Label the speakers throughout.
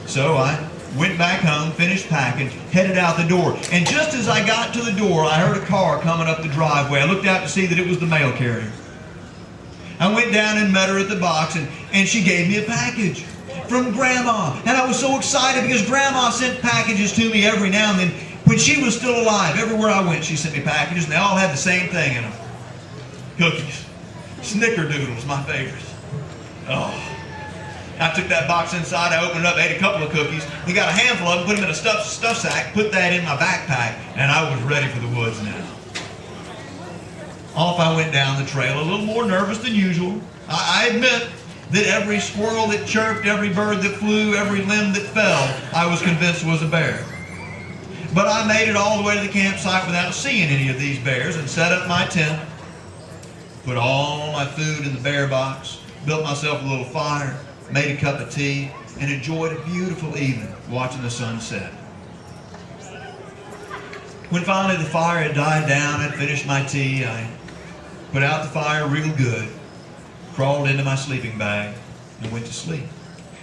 Speaker 1: So I went back home, finished packing, headed out the door. And just as I got to the door, I heard a car coming up the driveway. I looked out to see that it was the mail carrier. I went down and met her at the box, and she gave me a package from Grandma. And I was so excited because Grandma sent packages to me every now and then. When she was still alive, everywhere I went, she sent me packages, and they all had the same thing in them. Cookies. Snickerdoodles, my favorite. Oh. I took that box inside, I opened it up, ate a couple of cookies. We got a handful of them, put them in a stuff sack, put that in my backpack, and I was ready for the woods now. Off I went down the trail, a little more nervous than usual. I admit that every squirrel that chirped, every bird that flew, every limb that fell, I was convinced was a bear. But I made it all the way to the campsite without seeing any of these bears and set up my tent, put all my food in the bear box, built myself a little fire, made a cup of tea, and enjoyed a beautiful evening watching the sun set. When finally the fire had died down, I'd finished my tea, I put out the fire real good, crawled into my sleeping bag, and went to sleep.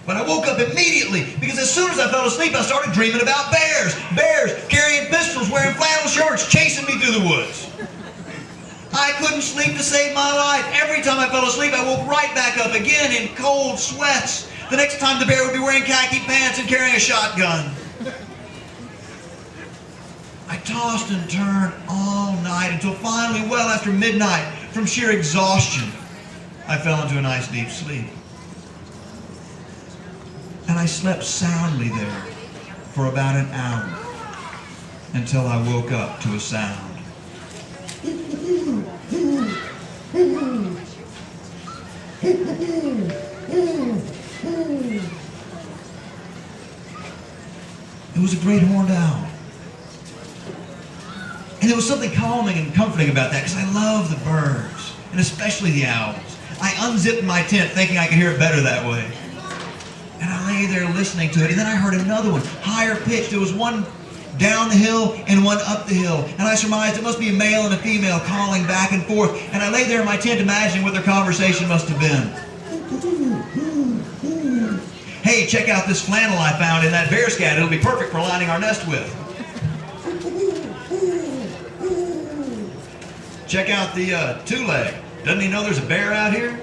Speaker 1: But I woke up immediately because as soon as I fell asleep, I started dreaming about bears. Bears carrying pistols, wearing flannel shirts, chasing me through the woods. I couldn't sleep to save my life. Every time I fell asleep, I woke right back up again in cold sweats. The next time the bear would be wearing khaki pants and carrying a shotgun. I tossed and turned all night until finally, well after midnight, from sheer exhaustion, I fell into a nice deep sleep. And I slept soundly there for about an hour until I woke up to a sound. It was a great horned owl. And there was something calming and comforting about that because I love the birds, and especially the owls. I unzipped my tent thinking I could hear it better that way. And I lay there listening to it, and then I heard another one, higher pitched. There was one down the hill and one up the hill. And I surmised it must be a male and a female calling back and forth. And I lay there in my tent imagining what their conversation must have been. Hey, check out this flannel I found in that bear scat. It'll be perfect for lining our nest with. Check out the two-leg. Doesn't he know there's a bear out here?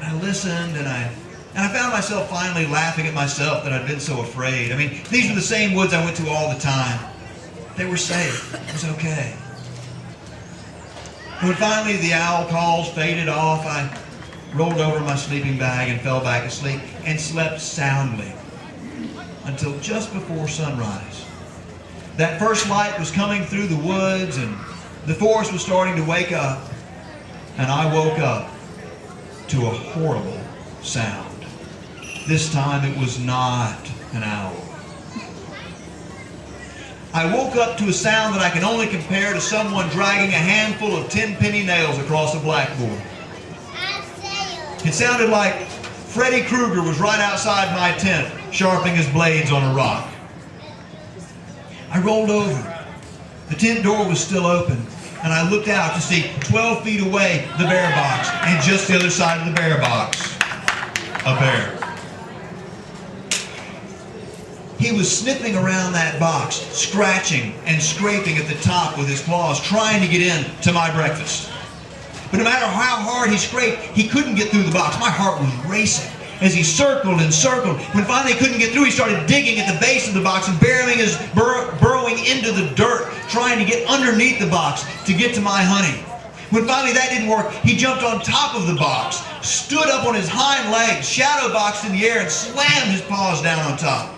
Speaker 1: I listened and I found myself finally laughing at myself that I'd been so afraid. I mean, these were the same woods I went to all the time. They were safe. It was okay. When finally the owl calls faded off, I rolled over my sleeping bag and fell back asleep and slept soundly until just before sunrise. That first light was coming through the woods and the forest was starting to wake up, and I woke up to a horrible sound. This time it was not an owl. I woke up to a sound that I can only compare to someone dragging a handful of 10-penny nails across a blackboard. It sounded like Freddy Krueger was right outside my tent, sharpening his blades on a rock. I rolled over. The tent door was still open, and I looked out to see 12 feet away the bear box, and just the other side of the bear box, a bear. He was sniffing around that box, scratching and scraping at the top with his claws, trying to get in to my breakfast. But no matter how hard he scraped, he couldn't get through the box. My heart was racing as he circled and circled. When finally he couldn't get through, he started digging at the base of the box and burrowing into the dirt, trying to get underneath the box to get to my honey. When finally that didn't work, he jumped on top of the box, stood up on his hind legs, shadow boxed in the air, and slammed his paws down on top.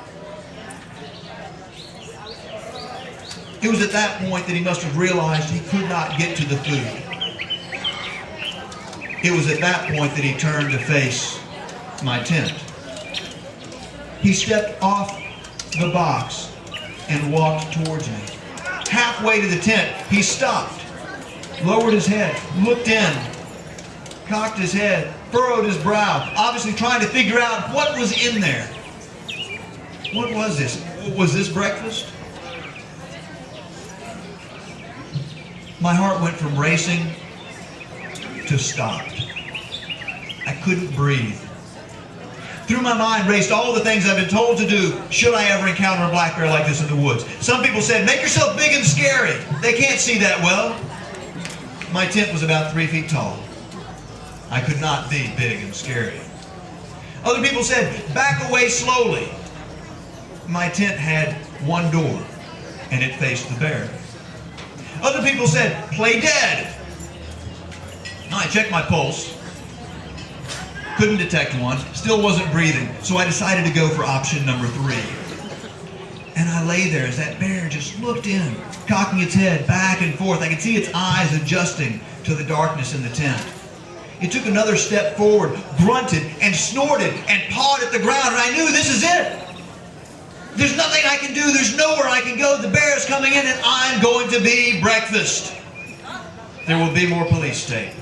Speaker 1: It was at that point that he must have realized he could not get to the food. It was at that point that he turned to face my tent. He stepped off the box and walked towards me. Halfway to the tent, he stopped, lowered his head, looked in, cocked his head, furrowed his brow, obviously trying to figure out what was in there. What was this? Was this breakfast? My heart went from racing to stopped. I couldn't breathe. Through my mind raced all the things I've been told to do should I ever encounter a black bear like this in the woods. Some people said, make yourself big and scary. They can't see that well. My tent was about 3 feet tall. I could not be big and scary. Other people said, back away slowly. My tent had one door, and it faced the bear. Other people said, play dead. I checked my pulse. Couldn't detect one. Still wasn't breathing. So I decided to go for option number 3. And I lay there as that bear just looked in, cocking its head back and forth. I could see its eyes adjusting to the darkness in the tent. It took another step forward, grunted and snorted and pawed at the ground, and I knew this is it. There's nothing I can do. There's nowhere I can go. The bear is coming in, and I'm going to be breakfast. There will be more police tape.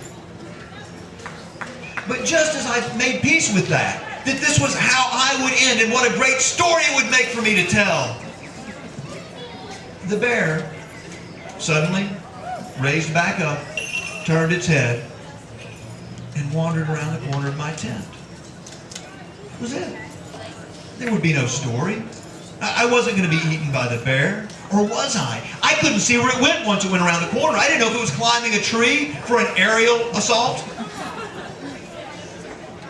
Speaker 1: But just as I made peace with that this was how I would end, and what a great story it would make for me to tell, the bear suddenly raised back up, turned its head, and wandered around the corner of my tent. That was it. There would be no story. I wasn't going to be eaten by the bear. Or was I? I couldn't see where it went once it went around the corner. I didn't know if it was climbing a tree for an aerial assault.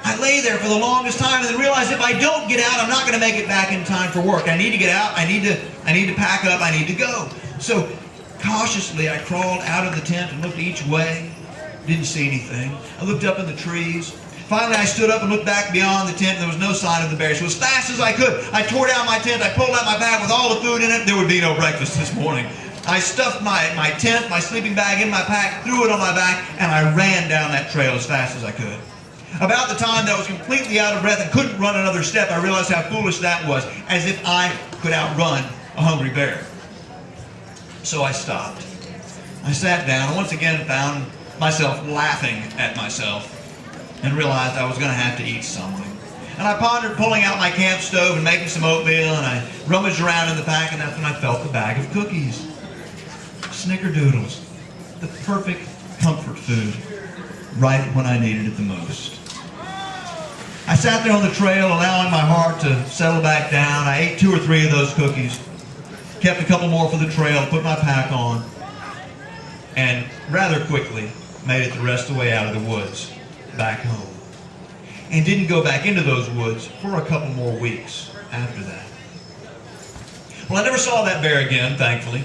Speaker 1: I lay there for the longest time and then realized if I don't get out, I'm not going to make it back in time for work. I need to get out. I need to pack up. I need to go. So cautiously, I crawled out of the tent and looked each way. Didn't see anything. I looked up in the trees. Finally, I stood up and looked back beyond the tent. There was no sign of the bear. So as fast as I could, I tore down my tent. I pulled out my bag with all the food in it. There would be no breakfast this morning. I stuffed my tent, my sleeping bag in my pack, threw it on my back, and I ran down that trail as fast as I could. About the time that I was completely out of breath and couldn't run another step, I realized how foolish that was, as if I could outrun a hungry bear. So I stopped. I sat down and once again found myself laughing at myself and realized I was going to have to eat something. And I pondered pulling out my camp stove and making some oatmeal, and I rummaged around in the pack, and that's when I felt the bag of cookies. Snickerdoodles. The perfect comfort food, right when I needed it the most. I sat there on the trail, allowing my heart to settle back down. I ate 2 or 3 of those cookies, kept a couple more for the trail, put my pack on, and rather quickly made it the rest of the way out of the woods, back home. And didn't go back into those woods for a couple more weeks after that. Well, I never saw that bear again, thankfully.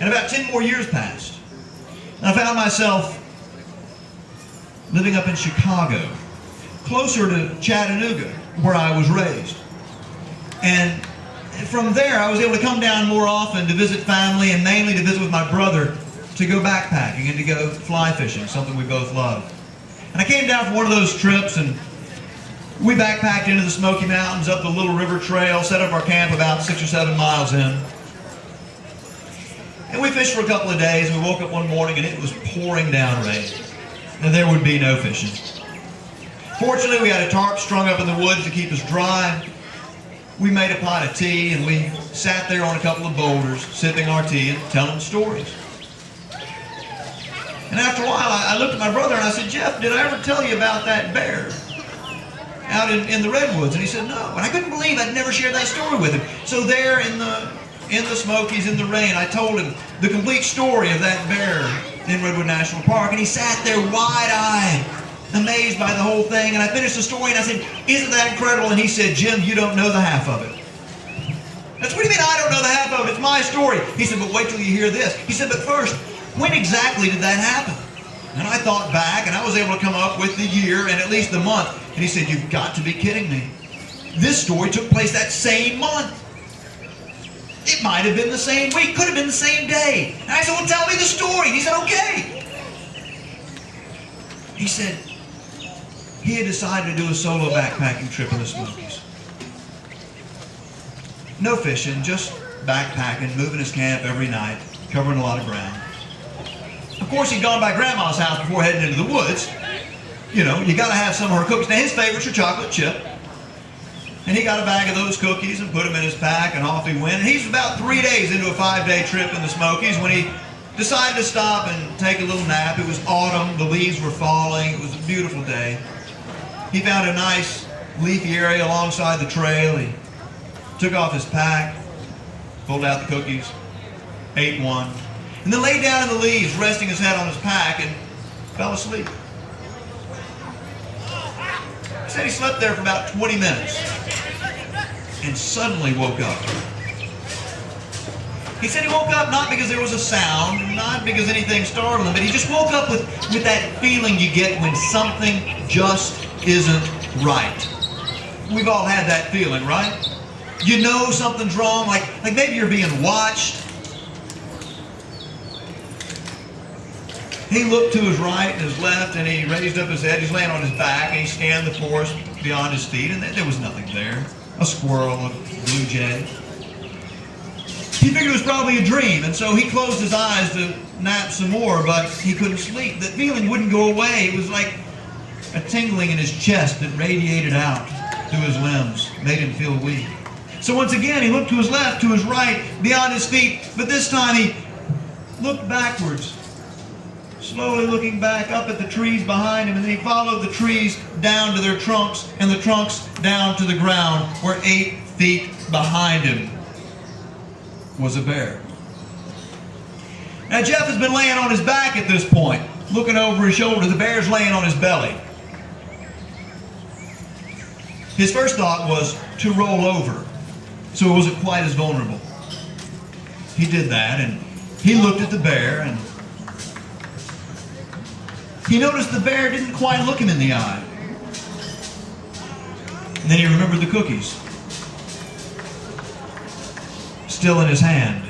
Speaker 1: And about 10 more years passed. And I found myself living up in Chicago, closer to Chattanooga, where I was raised. And from there, I was able to come down more often to visit family, and mainly to visit with my brother, to go backpacking and to go fly fishing, something we both love. And I came down for one of those trips, and we backpacked into the Smoky Mountains, up the Little River Trail, set up our camp about 6 or 7 miles in. And we fished for a couple of days, and we woke up one morning and it was pouring down rain. And there would be no fishing. Fortunately, we had a tarp strung up in the woods to keep us dry. We made a pot of tea, and we sat there on a couple of boulders, sipping our tea and telling stories. And after a while, I looked at my brother and I said, Jeff, did I ever tell you about that bear out in the redwoods? And he said, no. And I couldn't believe I'd never shared that story with him. So there in the Smokies, in the rain, I told him the complete story of that bear in Redwood National Park. And he sat there wide-eyed, amazed by the whole thing. And I finished the story and I said, isn't that incredible? And he said, Jim, you don't know the half of it. That's what do you mean I don't know the half of it? It's my story. He said, but wait till you hear this. He said, but first, when exactly did that happen? And I thought back, and I was able to come up with the year and at least the month. And he said, you've got to be kidding me. This story took place that same month. It might have been the same week, could have been the same day. And I said, well, tell me the story. And he said, okay. He said he had decided to do a solo backpacking trip in the Smokies. No fishing, just backpacking, moving his camp every night, covering a lot of ground. Of course, he'd gone by Grandma's house before heading into the woods. You know, you got to have some of her cookies. Now, his favorites are chocolate chip. And he got a bag of those cookies and put them in his pack, and off he went. And he's about 3 days into a 5-day trip in the Smokies when he decided to stop and take a little nap. It was autumn. The leaves were falling. It was a beautiful day. He found a nice leafy area alongside the trail. He took off his pack, pulled out the cookies, ate one, and then lay down in the leaves, resting his head on his pack, and fell asleep. He said he slept there for about 20 minutes and suddenly woke up. He said he woke up not because there was a sound, not because anything startled him, but he just woke up with that feeling you get when something just isn't right. We've all had that feeling, right? You know something's wrong, like maybe you're being watched. He looked to his right and his left, and he raised up his head. He's laying on his back, and he scanned the forest beyond his feet, and there was nothing there. A squirrel, a blue jay. He figured it was probably a dream, and so he closed his eyes to nap some more, but he couldn't sleep. The feeling wouldn't go away. It was like a tingling in his chest that radiated out through his limbs, made him feel weak. So once again, he looked to his left, to his right, beyond his feet, but this time he looked backwards, slowly looking back up at the trees behind him, and then he followed the trees down to their trunks, and the trunks down to the ground, where 8 feet behind him was a bear. Now Jeff has been laying on his back at this point, looking over his shoulder. The bear's laying on his belly. His first thought was to roll over, so it wasn't quite as vulnerable. He did that, and he looked at the bear, and he noticed the bear didn't quite look him in the eye. And then he remembered the cookies, still in his hand.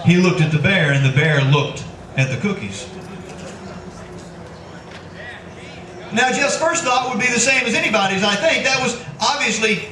Speaker 1: He looked at the bear, and the bear looked at the cookies. Now, Jeff's first thought would be the same as anybody's, I think. That was obviously